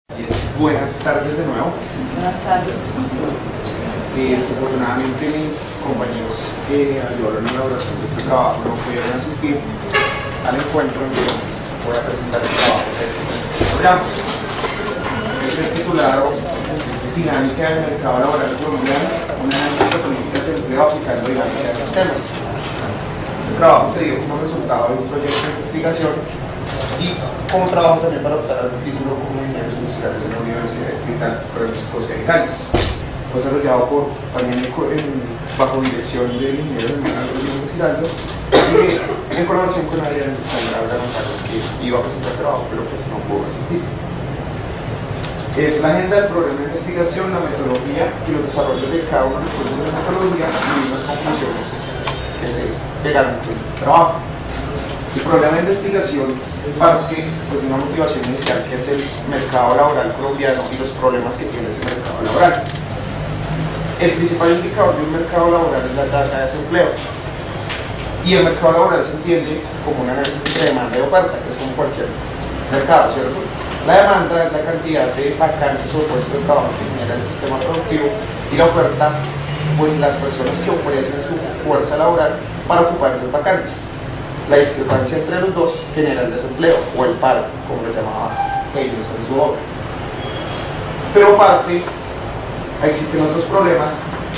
Buenas tardes de nuevo. Buenas tardes. Desafortunadamente mis compañeros que ayudaron en la elaboración de este trabajo no pudieron asistir al encuentro, entonces voy a presentar el trabajo del programa. Este es titulado Dinámica del mercado laboral colombiano, un análisis de políticas de empleo aplicando dinámica de sistemas. Este trabajo se dio como resultado de un proyecto de investigación y como trabajo también para optar al título como ingenieros industriales en la Universidad Distrital Francisco C. Caldas. Fue desarrollado también bajo dirección del ingeniero Rodríguez Giraldo y en colaboración con Adrián Sandra González, que iba a presentar el trabajo pero pues no pudo asistir. Es la agenda del programa de investigación, la metodología y los desarrollos de cada uno de los puntos de la metodología y las conclusiones que se llegaron con el trabajo. El programa de investigación parte pues, de una motivación inicial que es el mercado laboral colombiano y los problemas que tiene ese mercado laboral. El principal indicador de un mercado laboral es la tasa de desempleo. Y el mercado laboral se entiende como un análisis de demanda y oferta, que es como cualquier mercado, ¿cierto? La demanda es la cantidad de vacantes o puestos de trabajo que genera el sistema productivo y la oferta, pues las personas que ofrecen su fuerza laboral para ocupar esas vacantes. La discrepancia entre los dos genera el desempleo o el paro, como lo llamaba Keynes en su obra. Pero aparte, existen otros problemas,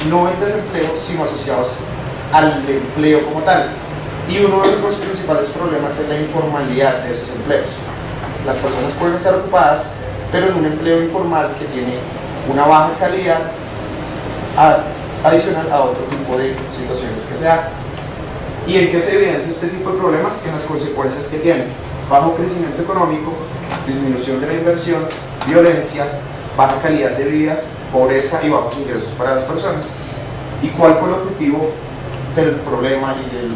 no el desempleo, sino asociados al empleo como tal. Y uno de los principales problemas es la informalidad de esos empleos. Las personas pueden estar ocupadas, pero en un empleo informal que tiene una baja calidad adicional a otro tipo de situaciones que se dan. ¿Y en qué se evidencia este tipo de problemas? En las consecuencias que tienen: bajo crecimiento económico, disminución de la inversión, violencia, baja calidad de vida, pobreza y bajos ingresos para las personas. ¿Y cuál fue el objetivo del problema y del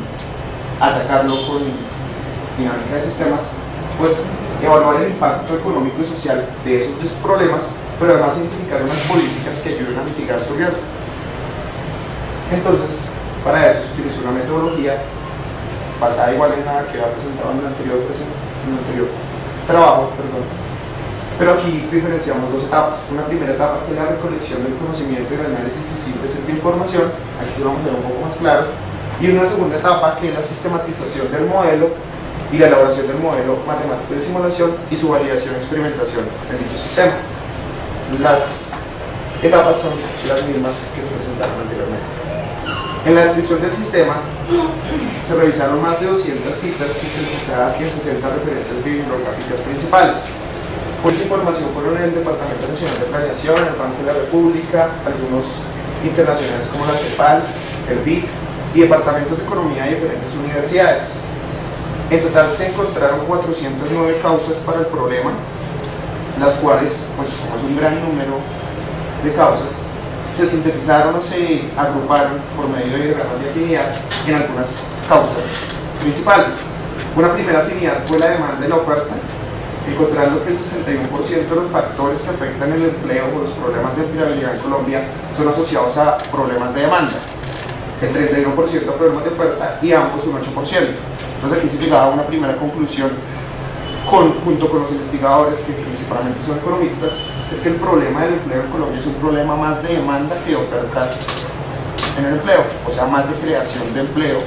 atacarlo con dinámica de sistemas? Pues evaluar el impacto económico y social de esos dos problemas, pero además identificar unas políticas que ayuden a mitigar su riesgo. Entonces, para eso se utilizó una metodología basada igual en la que había presentado en el anterior trabajo, pero aquí diferenciamos dos etapas. Una primera etapa que es la recolección del conocimiento y el análisis y síntesis de información, aquí se lo vamos a ver un poco más claro, y una segunda etapa que es la sistematización del modelo y la elaboración del modelo matemático de simulación y su validación y experimentación en dicho sistema. Las etapas son las mismas que se presentaron anteriormente. En la descripción del sistema se revisaron más de 200 citas sintetizadas en 60 referencias bibliográficas principales. Pues esta información fueron el Departamento Nacional de Planeación, el Banco de la República, algunos internacionales como la CEPAL, el BIC y departamentos de economía de diferentes universidades. En total se encontraron 409 causas para el problema, las cuales, pues como es un gran número de causas, se sintetizaron o se agruparon por medio de diagramas de afinidad en algunas causas principales. Una primera afinidad fue la demanda y la oferta, encontrando que el 61% de los factores que afectan el empleo o los problemas de empleabilidad en Colombia son asociados a problemas de demanda, el 31% a problemas de oferta y ambos un 8%. Entonces aquí se llegaba a una primera conclusión junto con los investigadores, que principalmente son economistas, es que el problema del empleo en Colombia es un problema más de demanda que de oferta en el empleo, o sea, más de creación de empleo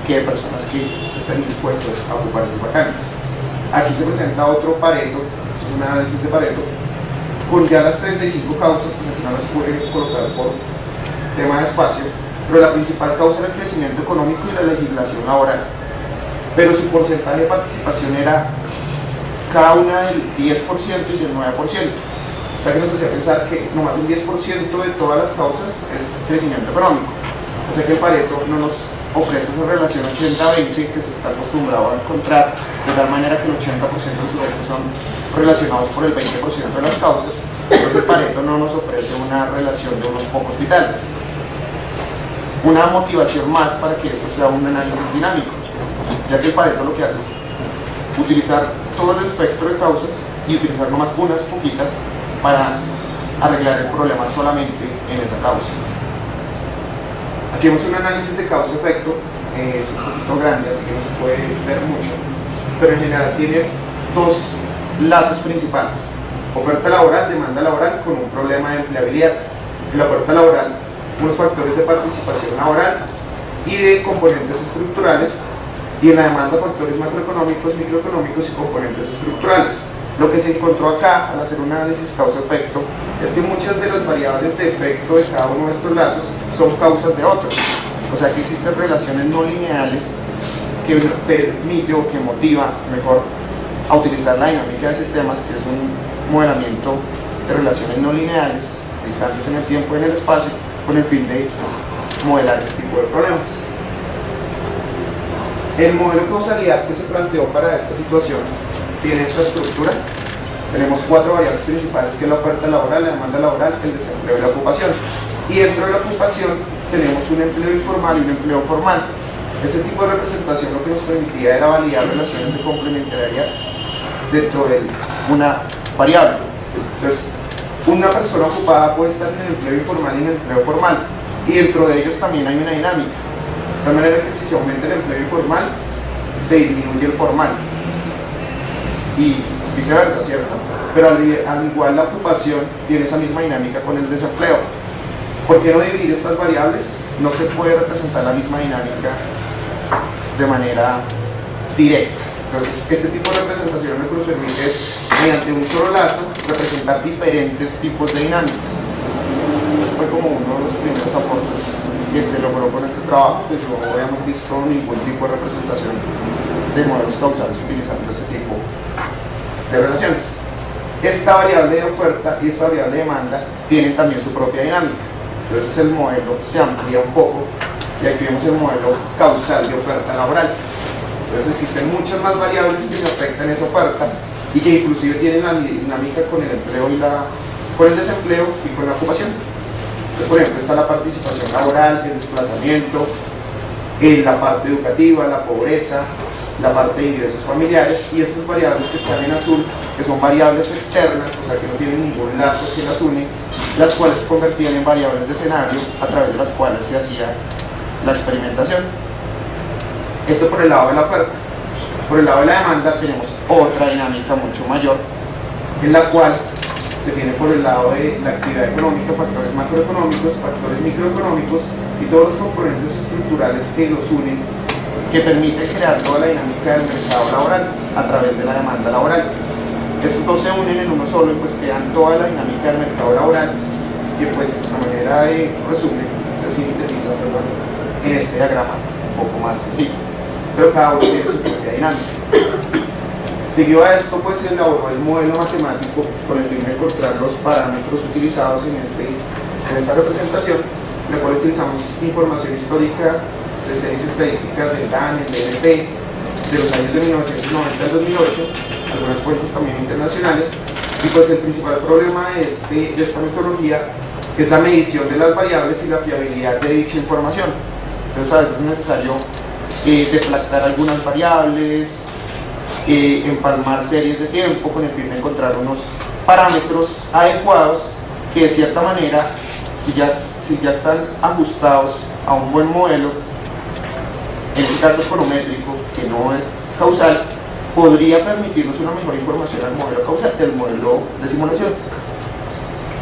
que de personas que están dispuestas a ocupar esas vacantes. Aquí se presenta otro Pareto, es un análisis de Pareto, con ya las 35 causas, que aquí no las pude colocar por tema de espacio, pero la principal causa era el crecimiento económico y la legislación laboral, pero su porcentaje de participación era cada una del 10% y del 9%. O sea que nos hacía pensar que nomás el 10% de todas las causas es crecimiento económico. O sea que el Pareto no nos ofrece esa relación 80-20 que se está acostumbrado a encontrar, de tal manera que el 80% de sus datos son relacionados por el 20% de las causas. Entonces el Pareto no nos ofrece una relación de unos pocos vitales. Una motivación más para que esto sea un análisis dinámico, ya que el Pareto lo que hace es utilizar todo el espectro de causas y utilizar nomás unas poquitas para arreglar el problema solamente en esa causa. Aquí vemos un análisis de causa-efecto, es un poquito grande, así que no se puede ver mucho, pero en general tiene dos lazos principales. Oferta laboral, demanda laboral con un problema de empleabilidad. En la oferta laboral, unos factores de participación laboral y de componentes estructurales, y en la demanda factores macroeconómicos, microeconómicos y componentes estructurales. Lo que se encontró acá al hacer un análisis causa-efecto es que muchas de las variables de efecto de cada uno de estos lazos son causas de otros. O sea que existen relaciones no lineales que permite o que motiva mejor a utilizar la dinámica de sistemas, que es un modelamiento de relaciones no lineales distantes en el tiempo y en el espacio, con el fin de modelar este tipo de problemas. El modelo de causalidad que se planteó para esta situación tiene esta estructura. Tenemos 4 variables principales, que es la oferta laboral, la demanda laboral, el desempleo y la ocupación. Y dentro de la ocupación tenemos un empleo informal y un empleo formal. Este tipo de representación lo que nos permitía era validar relaciones de complementariedad dentro de una variable. Entonces, una persona ocupada puede estar en el empleo informal y en el empleo formal, y dentro de ellos también hay una dinámica, de manera que si se aumenta el empleo informal, se disminuye el formal, y viceversa, ¿cierto? Pero al igual la ocupación tiene esa misma dinámica con el desempleo. ¿Por qué no dividir estas variables? No se puede representar la misma dinámica de manera directa. Entonces, este tipo de representación lo que nos permite es, mediante un solo lazo, representar diferentes tipos de dinámicas. Este fue como uno de los primeros aportes que se logró con este trabajo, pues no habíamos visto ningún tipo de representación de modelos causales utilizando este tipo de relaciones. Esta variable de oferta y esta variable de demanda tienen también su propia dinámica. Entonces el modelo se amplía un poco y aquí vemos el modelo causal de oferta laboral. Entonces existen muchas más variables que afectan esa oferta y que inclusive tienen la dinámica con el empleo y con el desempleo y con la ocupación. Entonces, por ejemplo, está la participación laboral, el desplazamiento, la parte educativa, la pobreza, la parte de ingresos familiares, y estas variables que están en azul, que son variables externas, o sea que no tienen ningún lazo que las une, las cuales se convertían en variables de escenario a través de las cuales se hacía la experimentación. Esto por el lado de la oferta. Por el lado de la demanda tenemos otra dinámica mucho mayor, en la cual se tiene por el lado de la actividad económica factores macroeconómicos, factores microeconómicos y todos los componentes estructurales que los unen, que permiten crear toda la dinámica del mercado laboral a través de la demanda laboral. Estos dos se unen en uno solo y pues crean toda la dinámica del mercado laboral, que pues a manera de resumen se sintetiza en este diagrama un poco más sencillo, pero cada uno tiene su propia dinámica. Seguido a esto, pues se elaboró el modelo matemático con el fin de encontrar los parámetros utilizados en esta representación, en la cual utilizamos información histórica de series estadísticas del DAN, el DNP, de los años de 1990 al 2008, algunas fuentes también internacionales, y pues el principal problema de esta metodología es la medición de las variables y la fiabilidad de dicha información. Entonces a veces es necesario deflactar algunas variables, empalmar series de tiempo con el fin de encontrar unos parámetros adecuados que de cierta manera, si ya están ajustados a un buen modelo, en este caso econométrico, que no es causal, podría permitirnos una mejor información al modelo causal del modelo de simulación.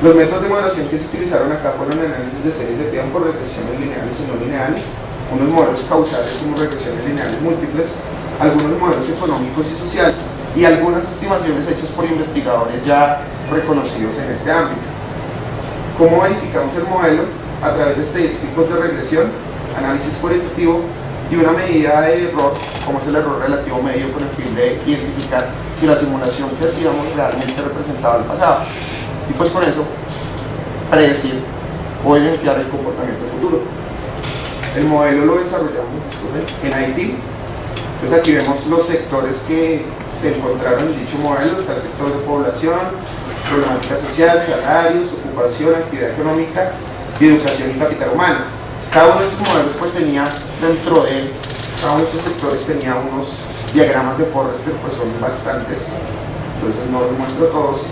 Los métodos de modelación que se utilizaron acá fueron análisis de series de tiempo, regresiones lineales y no lineales, unos modelos causales como regresiones lineales múltiples, algunos modelos económicos y sociales y algunas estimaciones hechas por investigadores ya reconocidos en este ámbito. ¿Cómo verificamos el modelo? A través de estadísticos de regresión, análisis cualitativo y una medida de error, como es el error relativo medio, con el fin de identificar si la simulación que hacíamos realmente representaba el pasado, y pues con eso predecir o evidenciar el comportamiento futuro. El modelo lo desarrollamos en Haití. Entonces aquí vemos los sectores que se encontraron en dicho modelo. Está el sector de población, problemática social, salarios, ocupación, actividad económica, y educación y capital humano. Cada uno de estos modelos pues tenía dentro de cada uno de estos sectores tenía unos diagramas de Forrester, pues son bastantes, entonces no los muestro todos,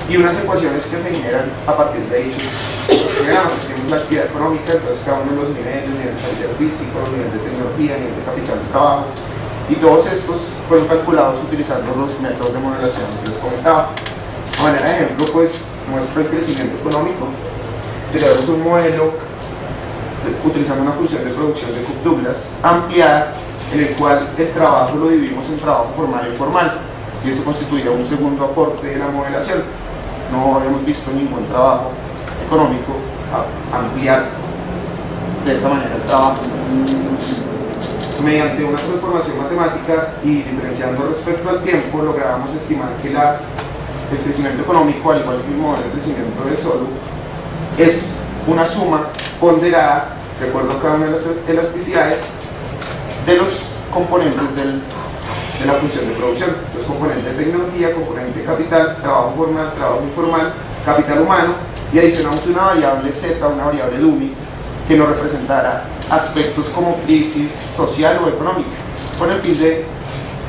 y unas ecuaciones que se generan a partir de dichos diagramas. Tenemos la actividad económica, entonces cada uno de los niveles, nivel de capital físico, nivel de tecnología, nivel de capital de trabajo, y todos estos fueron calculados utilizando los métodos de modelación que les comentaba. A manera de ejemplo, pues muestro el crecimiento económico. Tenemos un modelo utilizando una función de producción de Cook-Douglas ampliada, en el cual el trabajo lo dividimos en trabajo formal e informal, y esto constituirá un segundo aporte de la modelación. No hemos visto ningún trabajo económico ampliar de esta manera el trabajo. Mediante una transformación matemática y diferenciando respecto al tiempo, logramos estimar que el crecimiento económico, al igual que el modelo de crecimiento de Solow, es una suma ponderada de acuerdo a cada una de las elasticidades de los componentes de la función de producción: los componentes de tecnología, componente de capital, trabajo formal, trabajo informal, capital humano, y adicionamos una variable Z, una variable DUMI, que nos representará aspectos como crisis social o económica, con el fin de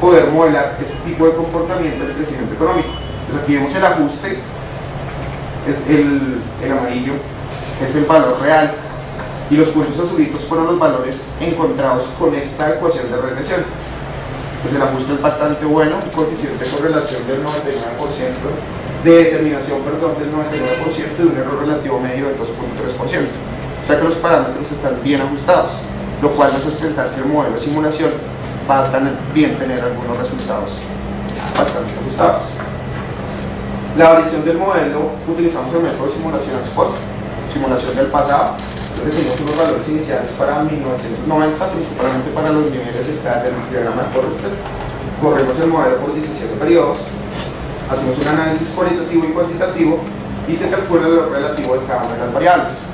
poder modelar este tipo de comportamiento del crecimiento económico. Pues aquí vemos el ajuste, el amarillo es el valor real, y los puntos azulitos fueron los valores encontrados con esta ecuación de regresión. Pues el ajuste es bastante bueno, un coeficiente de correlación del 99%, de determinación, perdón, del 99%, y un error relativo medio del 2.3%. O sea que los parámetros están bien ajustados, lo cual nos hace pensar que el modelo de simulación va a también tener algunos resultados bastante ajustados. La variación del modelo: utilizamos el método de simulación ex post, simulación del pasado. Entonces tenemos unos valores iniciales para 1990, principalmente para los niveles del diagrama de Forrester. Corremos el modelo por 17 periodos, hacemos un análisis cualitativo y cuantitativo, y se calcula el valor relativo de cada una de las variables.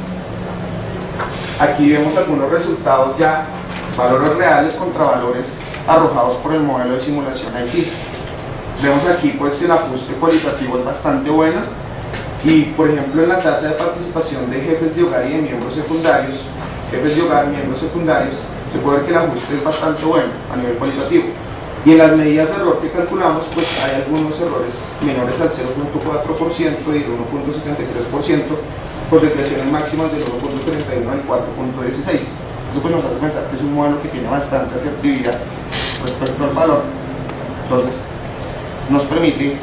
Aquí vemos algunos resultados ya, valores reales contra valores arrojados por el modelo de simulación IT. Vemos aquí pues el ajuste cualitativo es bastante bueno, y por ejemplo en la tasa de participación de jefes de hogar y de miembros secundarios, se puede ver que el ajuste es bastante bueno a nivel cualitativo. Y en las medidas de error que calculamos, pues hay algunos errores menores al 0.4% y del 1.73%, por desviaciones máximas del 1.31 al 4.16. Eso pues nos hace pensar que es un modelo que tiene bastante asertividad respecto al valor. Entonces nos permite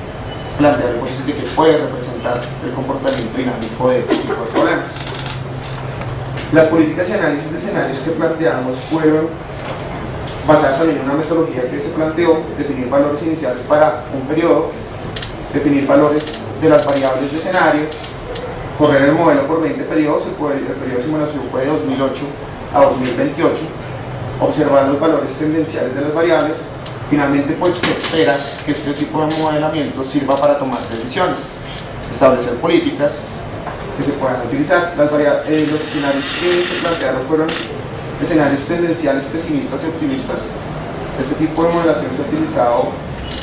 plantear hipótesis de que puede representar el comportamiento dinámico de este tipo de problemas. Las políticas y análisis de escenarios que planteamos fueron basadas también en una metodología que se planteó: definir valores iniciales para un periodo, definir valores de las variables de escenario, correr el modelo por 20 periodos. El periodo de simulación fue de 2008 a 2028, observar los valores tendenciales de las variables. Finalmente, pues se espera que este tipo de modelamiento sirva para tomar decisiones, establecer políticas que se puedan utilizar. Los escenarios que se plantearon fueron escenarios tendenciales pesimistas y optimistas. Este tipo de modelación se ha utilizado,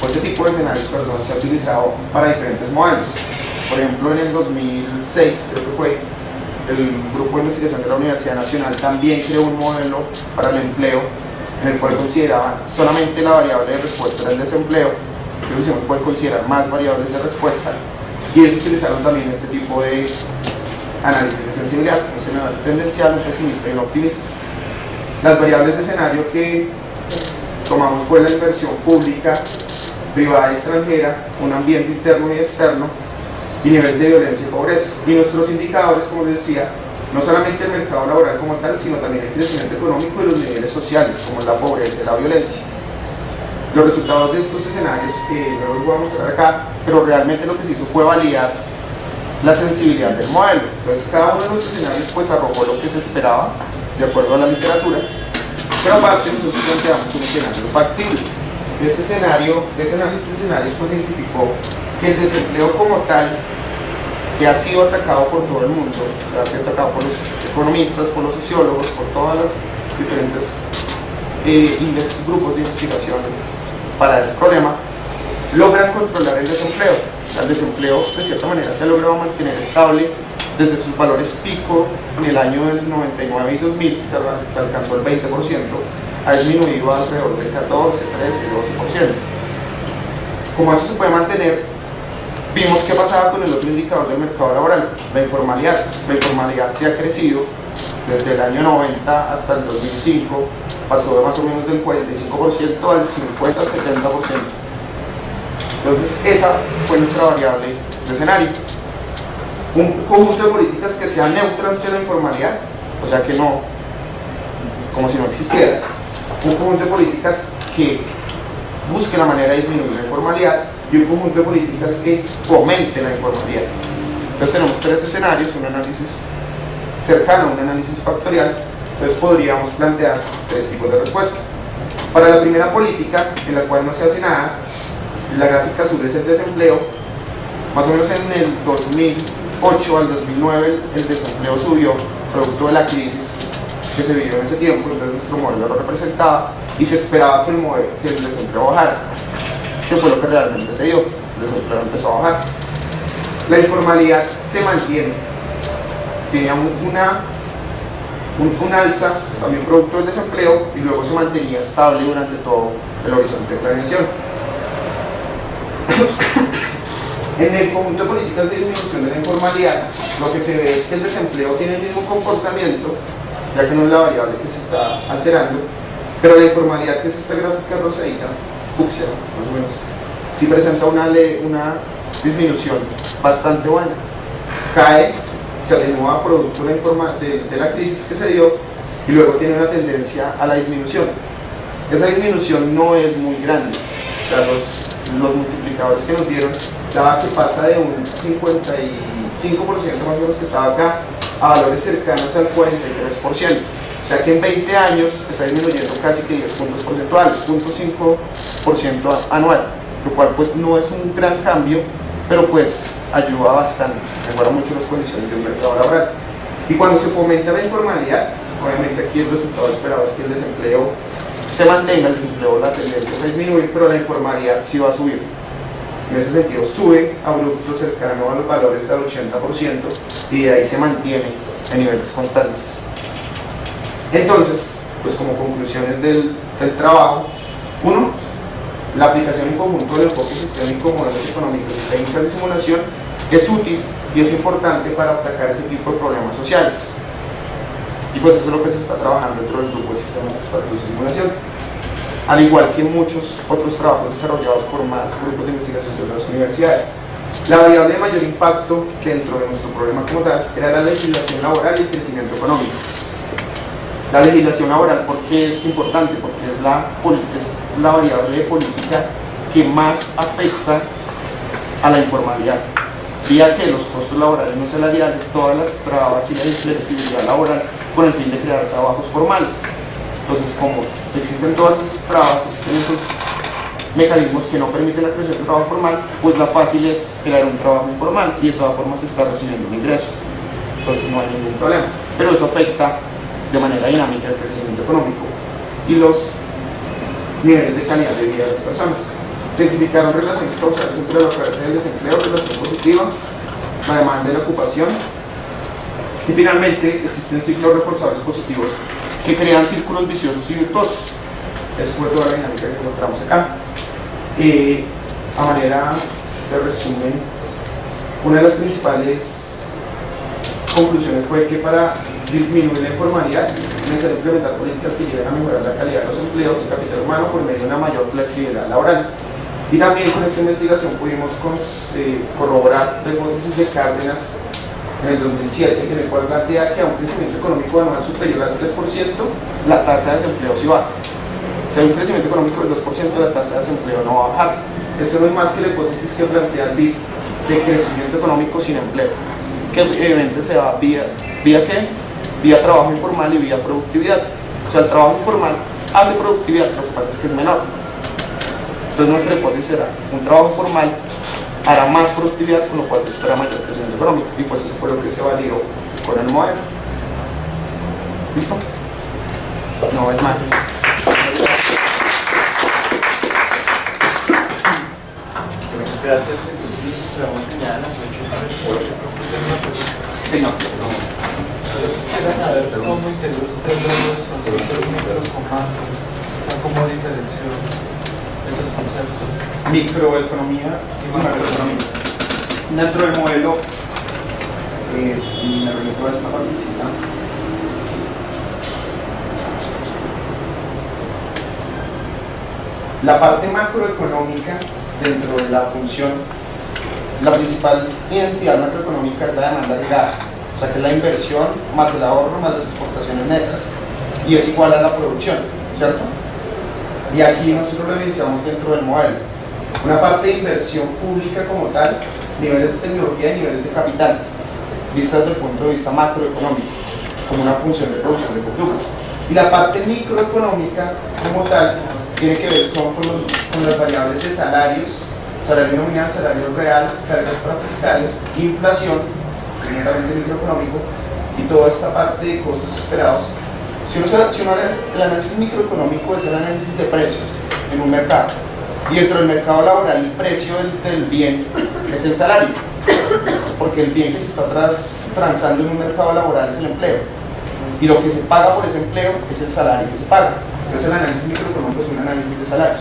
este tipo de escenarios, perdón, se ha utilizado para diferentes modelos. Por ejemplo, en el 2006, creo que fue, el Grupo de Investigación de la Universidad Nacional también creó un modelo para el empleo, en el cual consideraban solamente la variable de respuesta era el desempleo. Lo que hicimos fue considerar más variables de respuesta, y ellos utilizaron también este tipo de análisis de sensibilidad: un escenario tendencial, un pesimista y un optimista. Las variables de escenario que tomamos fue la inversión pública, privada y extranjera, un ambiente interno y externo, y nivel de violencia y pobreza. Y nuestros indicadores, como les decía, no solamente el mercado laboral como tal, sino también el crecimiento económico y los niveles sociales, como la pobreza y la violencia. Los resultados de estos escenarios, no los voy a mostrar acá, pero realmente lo que se hizo fue validar la sensibilidad del modelo. Entonces cada uno de los escenarios pues arrojó lo que se esperaba, de acuerdo a la literatura, pero aparte nosotros planteamos un escenario factible. Ese análisis de escenarios pues identificó que el desempleo como tal, que ha sido atacado por todo el mundo, o sea, ha sido atacado por los economistas, por los sociólogos, por todas las diferentes grupos de investigación para ese problema, logran controlar el desempleo. O sea, el desempleo de cierta manera se ha logrado mantener estable desde sus valores pico en el año del 99 y 2000, que alcanzó el 20%, ha disminuido alrededor del 14, 13, 12%. Como eso se puede mantener, vimos qué pasaba con el otro indicador del mercado laboral, la informalidad. La informalidad se ha crecido desde el año 90 hasta el 2005, pasó de más o menos del 45% al 50-70%. Entonces esa fue nuestra variable de escenario. Un conjunto de políticas que sea neutro ante la informalidad, o sea que no, como si no existiera. Un conjunto de políticas que busque la manera de disminuir la informalidad y un conjunto de políticas que fomente la informalidad. Entonces tenemos tres escenarios, un análisis cercano, un análisis factorial. Entonces podríamos plantear tres tipos de respuesta. Para la primera política, en la cual no se hace nada, la gráfica azul es el desempleo. Más o menos en el 2008 al 2009 el desempleo subió producto de la crisis que se vivió en ese tiempo, entonces nuestro modelo lo representaba y se esperaba que el desempleo bajara, que fue lo que realmente se dio. El desempleo empezó a bajar. La informalidad se mantiene, tenía un alza también producto del desempleo y luego se mantenía estable durante todo el horizonte de planeación. En el conjunto de políticas de disminución de la informalidad, lo que se ve es que el desempleo tiene el mismo comportamiento, ya que no es la variable que se está alterando, pero la informalidad, que es esta gráfica rosadita, fucsia, más o menos, sí presenta una disminución bastante buena. Cae, se atenúa producto de la crisis que se dio y luego tiene una tendencia a la disminución. Esa disminución no es muy grande, o sea, los multiplicadores que nos dieron daba que pasa de un 55% más o menos que estaba acá a valores cercanos al 43%, o sea que en 20 años está disminuyendo casi que 10 puntos porcentuales, 0.5% anual, lo cual pues no es un gran cambio, pero pues ayuda bastante, mejora mucho las condiciones de un mercado laboral. Y cuando se fomenta la informalidad, obviamente aquí el resultado esperado es que el desempleo se mantenga, el desempleo, la tendencia es a disminuir, pero la informalidad sí va a subir. En ese sentido sube abrupto, cercano a los valores al 80%, y de ahí se mantiene en niveles constantes. Entonces, pues como conclusiones del trabajo, uno, la aplicación en conjunto del enfoque sistémico, modelos económicos y técnicas de simulación es útil y es importante para atacar este tipo de problemas sociales. Y pues eso es lo que se está trabajando dentro del grupo de sistemas expertos de simulación, al igual que muchos otros trabajos desarrollados por más grupos de investigación de las universidades. La variable de mayor impacto dentro de nuestro problema como tal era la legislación laboral y el crecimiento económico. La legislación laboral, ¿por qué es importante? Porque es la variable de política que más afecta a la informalidad, vía que los costos laborales no salariales, todas las trabas y la inflexibilidad laboral con el fin de crear trabajos formales. Entonces, como existen todas esas trabas, existen esos mecanismos que no permiten la creación de trabajo formal, pues la fácil es crear un trabajo informal y de todas formas se está recibiendo un ingreso. Entonces no hay ningún problema, pero eso afecta de manera dinámica el crecimiento económico y los niveles de calidad de vida de las personas. Se identificaron relaciones causales entre la oferta y el desempleo, relaciones positivas, la demanda y la ocupación, y finalmente existen ciclos reforzadores positivos que crean círculos viciosos y virtuosos. Eso fue toda la dinámica que encontramos acá. A manera de resumen, una de las principales conclusiones fue que para disminuir la informalidad es necesario implementar políticas que lleven a mejorar la calidad de los empleos y capital humano por medio de una mayor flexibilidad laboral. Y también con esta investigación pudimos corroborar la hipótesis de Cárdenas en el 2007, en el cual plantea que a un crecimiento económico anual superior al 3%, la tasa de desempleo sí baja. Si hay un crecimiento económico del 2%, la tasa de desempleo no va a bajar. Esto no es más que la hipótesis que plantea el BID de crecimiento económico sin empleo, que evidentemente se da vía ¿qué? Vía trabajo informal y vía productividad. O sea, el trabajo informal hace productividad, lo que pasa es que es menor. Entonces nuestra hipótesis será un trabajo formal hará más productividad, con lo cual se espera mayor crecimiento económico, y pues eso fue lo que se validó con el modelo. ¿Listo? No es más. Gracias. Entonces esperamos mañana a las 8. Señor. Quisiera saber cómo integró usted los conceptos de microcomandos, o sea, cómo diferenció esos conceptos. Microeconomía y macroeconomía. Dentro del modelo, me remito a esta partecita. La parte macroeconómica dentro de la función la principal identidad macroeconómica es la demanda agregada, o sea que es la inversión más el ahorro más las exportaciones netas, y es igual a la producción, ¿cierto? Y aquí nosotros lo evidenciamos dentro del modelo. Una parte de inversión pública como tal, niveles de tecnología y niveles de capital, vistas desde el punto de vista macroeconómico, como una función de producción de productos. Y la parte microeconómica como tal tiene que ver con las variables de salarios, salario nominal, salario real, cargas fiscales, inflación, generalmente microeconómico, y toda esta parte de costos esperados. Si uno el análisis microeconómico es el análisis de precios en un mercado, y dentro del mercado laboral el precio del bien es el salario, porque el bien que se está transando en un mercado laboral es el empleo, y lo que se paga por ese empleo es el salario que se paga. Entonces el análisis microeconómico es un análisis de salarios.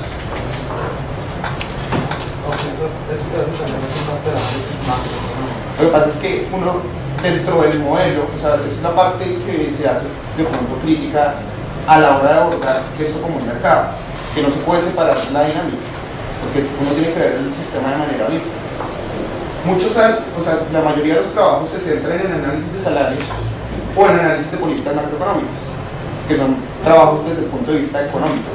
Lo que pasa es que uno dentro del modelo, o sea, esa es la parte que se hace de pronto crítica a la hora de abordar esto como un mercado, que no se puede separar la dinámica, porque uno tiene que ver el sistema de manera holística. La mayoría de los trabajos se centran en análisis de salarios o en análisis de políticas macroeconómicas, que son trabajos desde el punto de vista económico,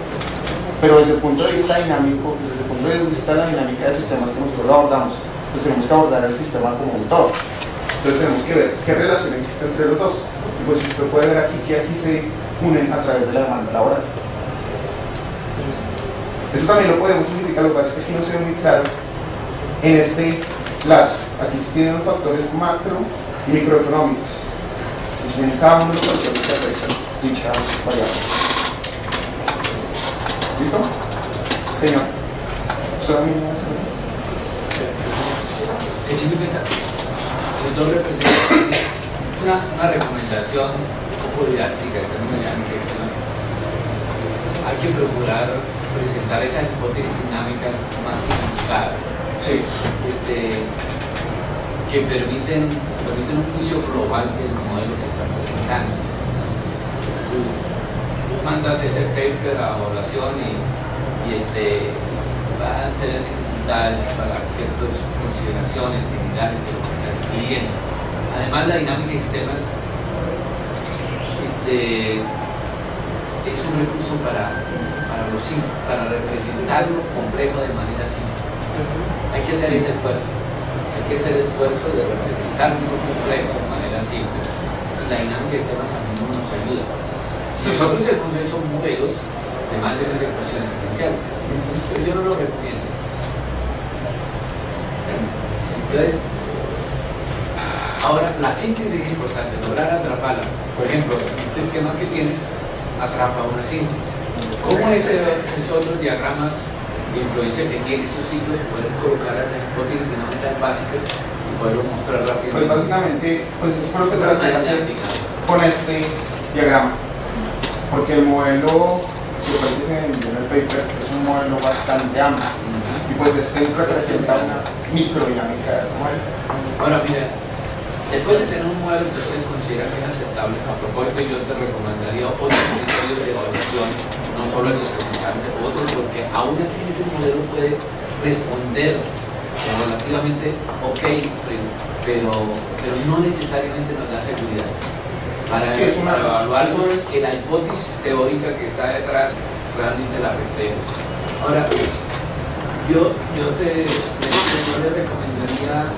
pero desde el punto de vista dinámico, desde el punto de vista de la dinámica de sistemas que nosotros abordamos, pues tenemos que abordar el sistema como un todo. Entonces tenemos que ver qué relación existe entre los dos. Y pues usted puede ver aquí que aquí se unen a través de la demanda laboral. Eso también lo podemos simplificar, lo que pasa es que aquí no se ve muy claro en este lazo. Aquí se tienen los factores macro y microeconómicos. Y se ven cada uno de los factores que afectan dicha variable. ¿Listo? Señor. ¿Usted también me hace? Teniendo en cuenta, los dos representantes, es una recomendación un poco didáctica, hay que procurar presentar esas hipótesis dinámicas más simplificadas, Sí. Que permiten un juicio global del modelo que están presentando. Tú mandas ese paper a evaluación y va a tener dificultades para ciertas consideraciones generales de lo que está escribiendo. Además, la dinámica de sistemas es un recurso para representar lo complejo de manera simple. Hay que hacer ese esfuerzo. Hay que hacer el esfuerzo de representar lo complejo de manera simple. Y la dinámica de sistemas a menudo nos ayuda. Nosotros hemos hecho modelos de mantener ecuaciones diferenciales, pero yo no lo recomiendo. Entonces, ahora la síntesis es importante, lograr atraparla. Por ejemplo, este esquema que tienes atrapa una síntesis. ¿Cómo esos otros diagramas de influencia que tienen esos ciclos pueden colocar a las hipótesis dinámicas básicas y poderlo mostrar rápidamente? Pues básicamente, pues es por lo que traté de hacer con este diagrama, porque el modelo que se envió en el paper es un modelo bastante amplio, y pues este representa una microdinámica de ese modelo. Bueno, mira, después de tener un modelo que ustedes consideran que es aceptable, a propósito yo te recomendaría otros criterios de evaluación, no solo el representante, otros, porque aún así ese modelo puede responder relativamente ok, pero no necesariamente nos da seguridad para evaluar que la hipótesis teórica que está detrás realmente la afectemos. Ahora, yo le recomendaría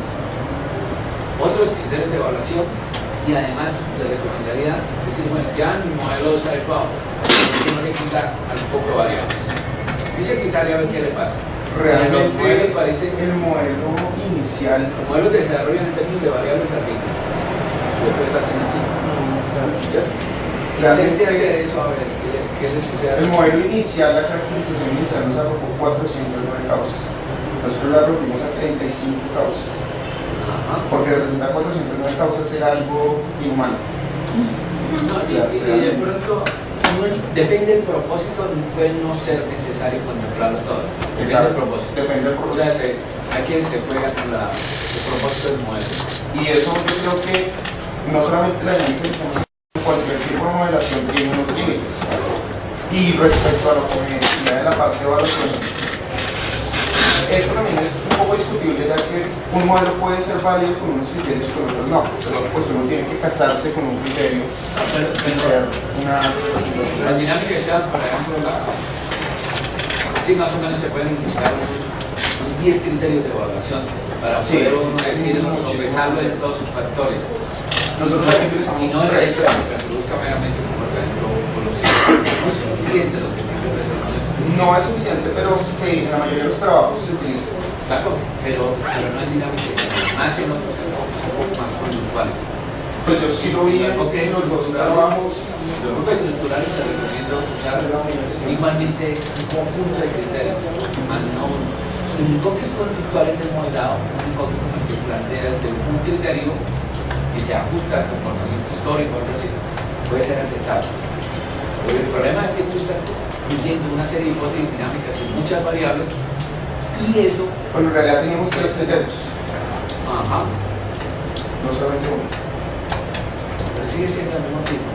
otros criterios de evaluación y además le recomendaría decir, bueno, ya mi modelo es adecuado, no le quita al poco de variables. Dice quitarle a ver qué le pasa. Realmente el modelo inicial, los modelos de desarrollo en términos de variables así, después hacen así. Intente hacer eso a ver qué le sucede. El modelo inicial, la caracterización inicial nos arrojó 409 causas. Nosotros la redujimos a 35 causas. Porque representar 409 causas era algo inhumano. No, y de pronto, depende del propósito, puede no ser necesario contemplarlos todos. Depende del propósito. Depende del propósito. O sea, aquí se juega con el propósito del modelo. Y eso yo creo que no solamente la dinámica que estamos haciendo, cualquier tipo de modelación tiene unos límites. Y respecto a lo que me decía de la parte de evaluación, esto también es un poco discutible, ya que un modelo puede ser válido con unos criterios y con otros no. Entonces, pues uno tiene que casarse con un criterio y ser una... La dinámica está, por ejemplo, sí, más o menos se pueden indicar unos 10 criterios de evaluación para Sí, poder decir, sopesarlo de todos sus factores. Nosotros aquí utilizamos Y no es eso que reduzca meramente como por ejemplo por los ciclos. No es suficiente lo que tengo que hacer, no es suficiente. No es suficiente, pero sí, en la mayoría de los trabajos se utiliza. Claro, pero no es dinámica, más en otros enfoques, un poco más conductuales. Pues yo sí lo vi en los dos trabajos. Los enfoques estructurales te recomiendo usar igualmente un conjunto de criterios, más no los enfoques conductuales del modelado, un enfoque que plantea de un criterio que se ajusta al comportamiento histórico, algo así, puede ser aceptable. Pero el problema es que tú estás cumpliendo una serie de hipótesis dinámicas en muchas variables y eso... Bueno, en realidad teníamos 3 criterios, Ajá. no solamente uno. Pero sigue siendo el mismo tipo.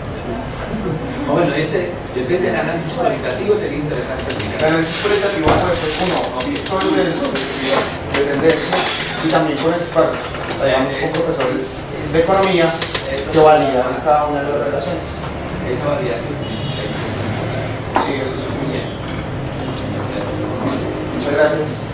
Bueno, depende del análisis cualitativo, sería interesante mirar. El análisis cualitativo puede ser uno, visto de tendencia y también con expertos, o sea, digamos con profesores de economía que validan cada una de las relaciones. Esa variedad que utilizas ahí es importante. Sí, eso es suficiente. Bien. Muchas gracias.